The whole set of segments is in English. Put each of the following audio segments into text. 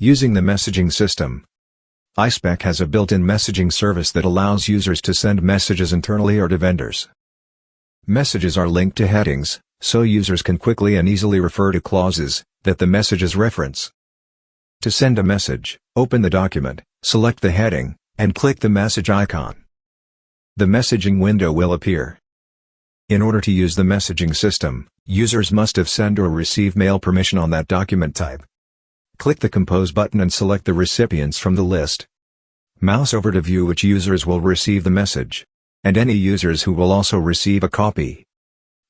Using the messaging system. iSpec has a built-in messaging service that allows users to send messages internally or to vendors. Messages are linked to headings, so users can quickly and easily refer to clauses that the messages reference. To send a message, open the document, select the heading, and click the message icon. The messaging window will appear. In order to use the messaging system, users must have sent or received mail permission on that document type. Click the Compose button and select the recipients from the list. Mouse over to view which users will receive the message, and any users who will also receive a copy.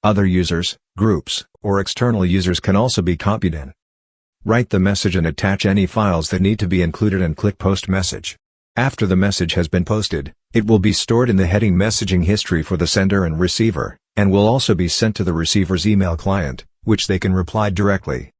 Other users, groups, or external users can also be copied in. Write the message and attach any files that need to be included and click Post Message. After the message has been posted, it will be stored in the heading Messaging History for the sender and receiver, and will also be sent to the receiver's email client, which they can reply directly.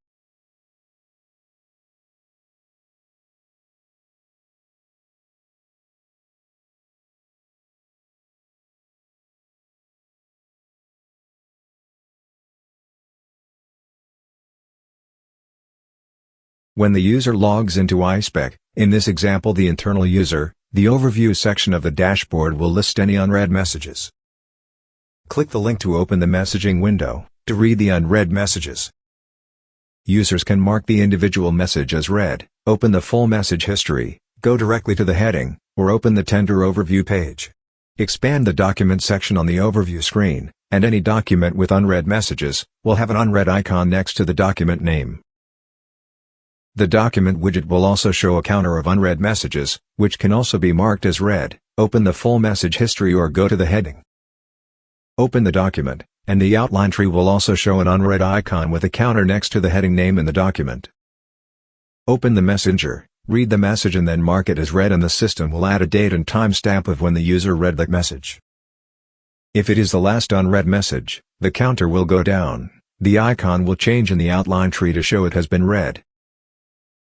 When the user logs into iSpec, in this example the internal user, the overview section of the dashboard will list any unread messages. Click the link to open the messaging window, to read the unread messages. Users can mark the individual message as read, open the full message history, go directly to the heading, or open the tender overview page. Expand the document section on the overview screen, and any document with unread messages will have an unread icon next to the document name. The document widget will also show a counter of unread messages, which can also be marked as read. Open the full message history or go to the heading. Open the document, and the outline tree will also show an unread icon with a counter next to the heading name in the document. Open the messenger, read the message and then mark it as read, and the system will add a date and timestamp of when the user read that message. If it is the last unread message, the counter will go down. The icon will change in the outline tree to show it has been read.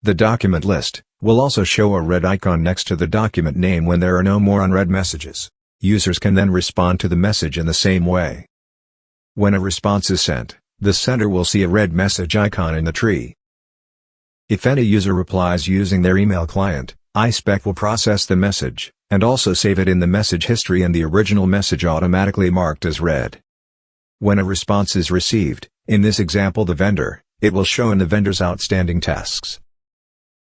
The document list will also show a red icon next to the document name when there are no more unread messages. Users can then respond to the message in the same way. When a response is sent, the sender will see a red message icon in the tree. If any user replies using their email client, iSpec will process the message, and also save it in the message history and the original message automatically marked as read. When a response is received, in this example the vendor, it will show in the vendor's outstanding tasks.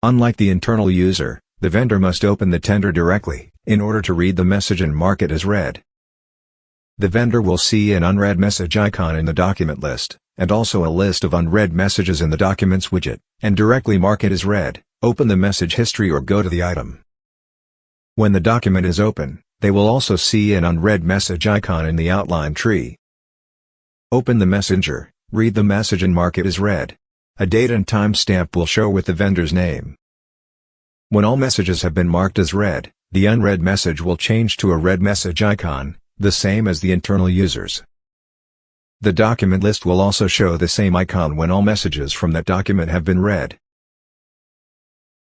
Unlike the internal user, the vendor must open the tender directly, in order to read the message and mark it as read. The vendor will see an unread message icon in the document list, and also a list of unread messages in the Documents widget, and directly mark it as read. Open the message history or go to the item. When the document is open, they will also see an unread message icon in the outline tree. Open the messenger, read the message and mark it as read. A date and timestamp will show with the vendor's name. When all messages have been marked as read, the unread message will change to a red message icon, the same as the internal users. The document list will also show the same icon when all messages from that document have been read.